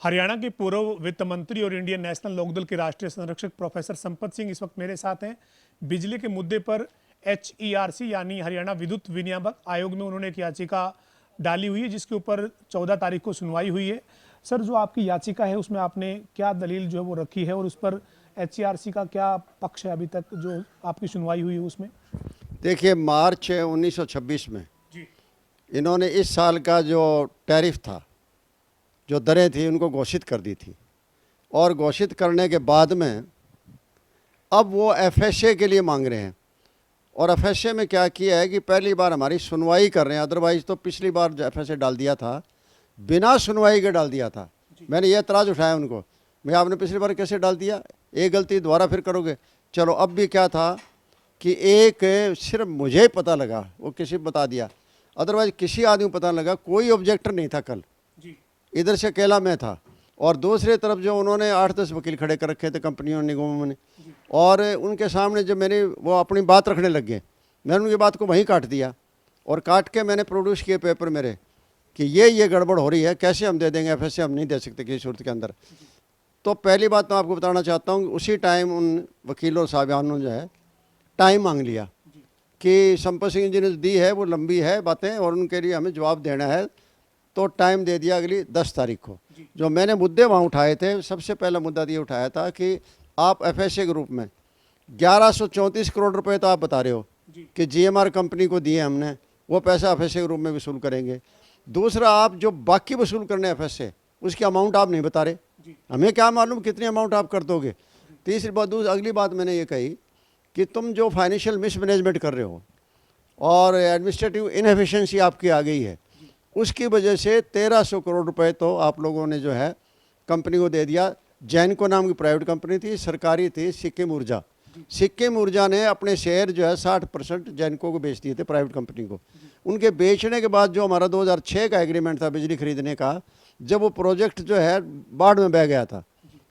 हरियाणा के पूर्व वित्त मंत्री और इंडियन नेशनल लोकदल के राष्ट्रीय संरक्षक प्रोफेसर संपत सिंह इस वक्त मेरे साथ हैं। बिजली के मुद्दे पर HERC यानी हरियाणा विद्युत विनियामक आयोग में उन्होंने एक याचिका डाली हुई है, जिसके ऊपर 14 तारीख को सुनवाई हुई है। सर, जो आपकी याचिका है उसमें आपने क्या दलील जो है वो रखी है और उस पर HERC का क्या पक्ष है अभी तक जो आपकी सुनवाई हुई है उसमें? देखिए, मार्च 1926 में जी इन्होंने इस साल का जो टैरिफ था, जो दरें थी, उनको घोषित कर दी थी। और घोषित करने के बाद में अब वो FSA के लिए मांग रहे हैं। और FSA में क्या किया है कि पहली बार हमारी सुनवाई कर रहे हैं। अदरवाइज़ तो पिछली बार जो FSA डाल दिया था, बिना सुनवाई के डाल दिया था। मैंने ये एतराज़ उठाया उनको, भैया आपने पिछली बार कैसे डाल दिया, एक गलती दोबारा फिर करोगे। चलो, अब भी क्या था कि एक सिर्फ मुझे ही पता लगा, वो किसी को बता दिया, अदरवाइज किसी आदमी को पता लगा। कोई ऑब्जेक्टर नहीं था कल, इधर से अकेला मैं था। और दूसरी तरफ जो उन्होंने 8-10 वकील खड़े कर रखे थे कंपनियों निगमों ने, और उनके सामने जब मैंने वो अपनी बात रखने लग गए, मैंने उनकी बात को वहीं काट दिया। और काट के मैंने प्रोड्यूस किए पेपर मेरे कि ये गड़बड़ हो रही है, कैसे हम दे देंगे, FSA हम नहीं दे सकते किसी सूरत के अंदर। तो पहली बात मैं आपको बताना चाहता हूँ, उसी टाइम उन वकीलों साहबानों ने जो है टाइम मांग लिया कि संपत सिंह जी ने दी है वो लंबी है बातें और उनके लिए हमें जवाब देना है। तो टाइम दे दिया अगली 10 तारीख को। जो मैंने मुद्दे वहाँ उठाए थे, सबसे पहला मुद्दा ये उठाया था कि आप FSA के रूप में 1134 करोड़ रुपए तो आप बता रहे हो कि GMR कंपनी को दिए हमने, वो पैसा FSA के रूप में वसूल करेंगे। दूसरा, आप जो बाकी वसूल करने FSA, उसकी अमाउंट आप नहीं बता रहे, हमें क्या मालूम कितनी अमाउंट आप कर दोगे। तीसरी बात, अगली बात मैंने ये कही कि तुम जो फाइनेंशियल मिसमैनेजमेंट कर रहे हो और एडमिनिस्ट्रेटिव इनएफिशिएंसी आपकी आ गई है, उसकी वजह से 1300 करोड़ रुपए तो आप लोगों ने जो है कंपनी को दे दिया। जैनको नाम की प्राइवेट कंपनी थी, सरकारी थी, सिक्किम ऊर्जा। सिक्किम ऊर्जा ने अपने शेयर जो है 60% जैनको को बेच दिए थे, प्राइवेट कंपनी को। उनके बेचने के बाद जो हमारा 2006 का एग्रीमेंट था बिजली खरीदने का, जब वो प्रोजेक्ट जो है बाढ़ में बह गया था,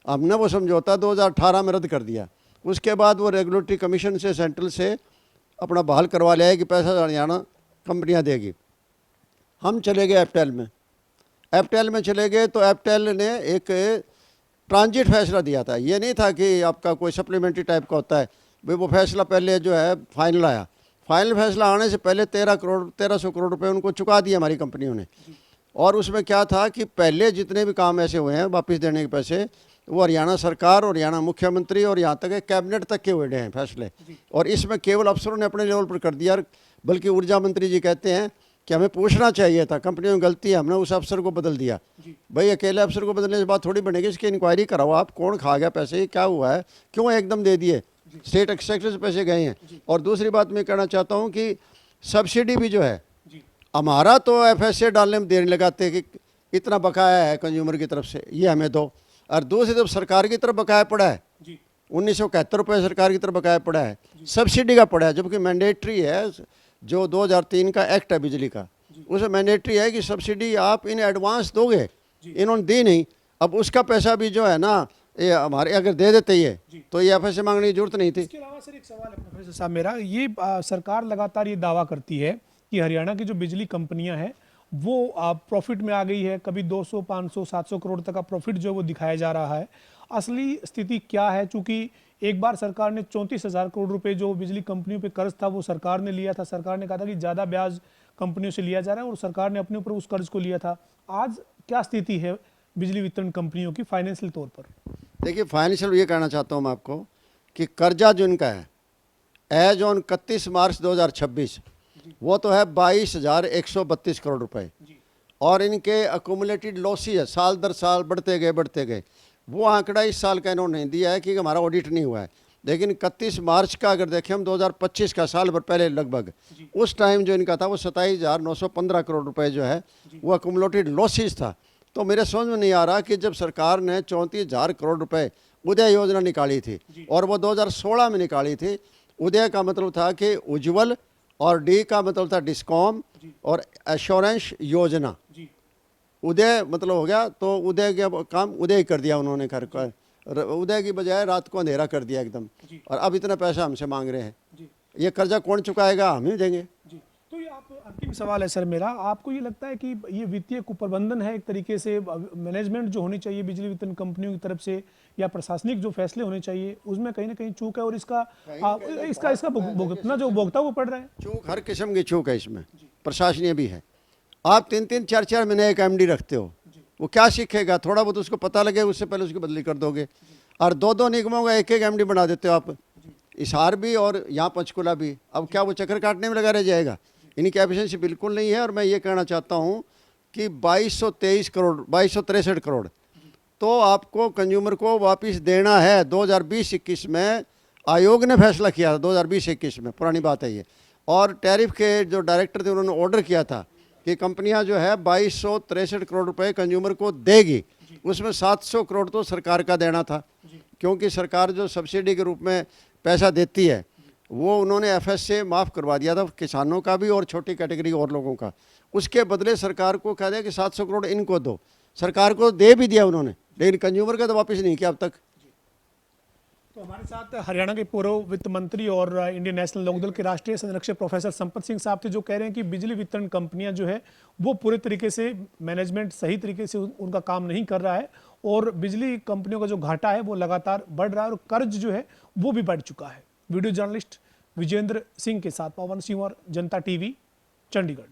हमने वो समझौता 2018 में रद्द कर दिया। उसके बाद वो रेगुलेटरी कमीशन से, सेंट्रल से अपना बहाल करवा लिया है कि पैसा हरियाणा कंपनियां देगी। हम चले गए एफटेल में चले गए तो एफटेल ने एक ट्रांजिट फैसला दिया था। ये नहीं था कि आपका कोई सप्लीमेंट्री टाइप का होता है भाई, वो फैसला पहले जो है फाइनल आया। फाइनल फैसला आने से पहले 1300 करोड़ रुपए उनको चुका दिए हमारी कंपनियों ने। और उसमें क्या था कि पहले जितने भी काम ऐसे हुए हैं वापस देने के पैसे, वो हरियाणा सरकार और हरियाणा मुख्यमंत्री और यहाँ तक कैबिनेट तक के हुए हैं फैसले। और इसमें केवल अफसरों ने अपने लेवल पर कर दिया, बल्कि ऊर्जा मंत्री जी कहते हैं कि हमें पूछना चाहिए था, कंपनियों में गलती है, हमने उस अफसर को बदल दिया। भाई, अकेले अफसर को बदलने से बात थोड़ी बनेगी, इसकी इंक्वायरी कराओ आप, कौन खा गया पैसे, क्या हुआ है, क्यों एकदम दे दिए, स्टेट एक्सचेकर से पैसे गए हैं। और दूसरी बात मैं कहना चाहता हूँ कि सब्सिडी भी जो है, हमारा तो FSA डालने में देर नहीं लगाते कि इतना बकाया है कंज्यूमर की तरफ से, ये हमें दो। और दूसरी तरफ सरकार की तरफ बकाया पड़ा है, 1971 रुपये सरकार की तरफ बकाया पड़ा है, सब्सिडी का पड़ा है, जबकि मैंडेटरी है। जो 2003 का एक्ट है बिजली का, उसमें मैंडेटरी है कि सब्सिडी आप इन एडवांस दोगे, इन्होंने दी नहीं। अब उसका पैसा भी जो है ना, ये हमारे अगर दे देते ये, तो ये FSA मांगने की जरूरत नहीं थी। इसके अलावा सर एक सवाल है प्रोफेसर साहब मेरा, ये सरकार लगातार ये दावा करती है कि हरियाणा की जो बिजली कंपनियां हैं वो प्रॉफिट में आ गई है, कभी 200, 500, 700 करोड़ तक का प्रॉफिट जो है वो दिखाया जा रहा है। असली स्थिति क्या है? चूंकि एक बार सरकार ने 34,000 करोड़ रुपए जो बिजली कंपनियों पे कर्ज था वो सरकार ने लिया था। सरकार ने कहा था कि ज़्यादा ब्याज कंपनियों से लिया जा रहा है और सरकार ने अपने ऊपर उस कर्ज को लिया था। आज क्या स्थिति है बिजली वितरण कंपनियों की फाइनेंशियल तौर पर? देखिए, फाइनेंशियल ये कहना चाहता हूँ मैं आपको कि कर्जा जो इनका है एज ऑन 31 मार्च 2026, वो तो है 22,132 करोड़ रुपए। और इनके अकोमुलेटेड लॉसेज है, साल दर साल बढ़ते गए। वो आंकड़ा इस साल का इन्होंने नहीं दिया है कि हमारा ऑडिट नहीं हुआ है, लेकिन 31 मार्च का अगर देखें हम 2025 का, साल भर पहले लगभग, उस टाइम जो इनका था वो 27,915 करोड़ रुपए जो है वो अकोमुलेटेड लॉसेज था। तो मेरे समझ में नहीं आ रहा कि जब सरकार ने 34,000 करोड़ रुपए उदय योजना निकाली थी और वो 2016 में निकाली थी। उदय का मतलब था कि उज्ज्वल, और डी का मतलब था डिस्कॉम, और एश्योरेंस योजना। उदय मतलब हो गया, तो उदय का काम उदय कर दिया उन्होंने, उदय की बजाय रात को अंधेरा कर दिया एकदम। और अब इतना पैसा हमसे मांग रहे हैं, ये कर्जा कौन चुकाएगा? हम ही देंगे। तो ये आप अंतिम सवाल है सर मेरा, आपको ये लगता है कि ये वित्तीय कुप्रबंधन है एक तरीके से, मैनेजमेंट जो होनी चाहिए बिजली वितरण कंपनियों की तरफ से या प्रशासनिक जो फैसले होने चाहिए उसमें कहीं ना कहीं चूक है, और इसका भुगतना जो उपभोक्ता को पड़ रहा है? चूक हर किस्म की चूक है इसमें, प्रशासनीय भी है। आप 3-3 4-4 महीने एक एमडी रखते हो, वो क्या सीखेगा? थोड़ा बहुत उसको पता लगे उससे पहले उसकी बदली कर दोगे। और 2-2 निगमों का एक एमडी बना देते हो आप, हिसार भी और यहाँ पंचकुला भी। अब क्या वो चक्कर काटने में लगा रह जाएगा? इनकी एफिशिएंसी बिल्कुल नहीं है। और मैं ये कहना चाहता हूँ कि 2223 करोड़ 2263 करोड़ तो आपको कंज्यूमर को वापस देना है। 2020-21 में आयोग ने फैसला किया था, 2020-21 में, पुरानी बात है ये। और टैरिफ के जो डायरेक्टर थे उन्होंने ऑर्डर किया था कि कंपनियां जो है 2263 करोड़ रुपए कंज्यूमर को देगी, उसमें 700 करोड़ तो सरकार का देना था, क्योंकि सरकार जो सब्सिडी के रूप में पैसा देती है वो उन्होंने एफएस से माफ़ करवा दिया था, किसानों का भी और छोटी कैटेगरी और लोगों का। उसके बदले सरकार को कह दिया कि 700 करोड़ इनको दो, सरकार को दे भी दिया उन्होंने, लेकिन कंज्यूमर का तो वापस नहीं किया अब तक। तो हमारे साथ हरियाणा के पूर्व वित्त मंत्री और इंडियन नेशनल लोकदल के राष्ट्रीय संरक्षक प्रोफेसर संपत सिंह साहब थे, जो कह रहे हैं कि बिजली वितरण कंपनियां जो है वो पूरे तरीके से मैनेजमेंट सही तरीके से उनका काम नहीं कर रहा है, और बिजली कंपनियों का जो घाटा है वो लगातार बढ़ रहा है, और कर्ज जो है वो भी बढ़ चुका है। वीडियो जर्नलिस्ट विजेंद्र सिंह के साथ पवन सिंह और जनता टीवी, चंडीगढ़।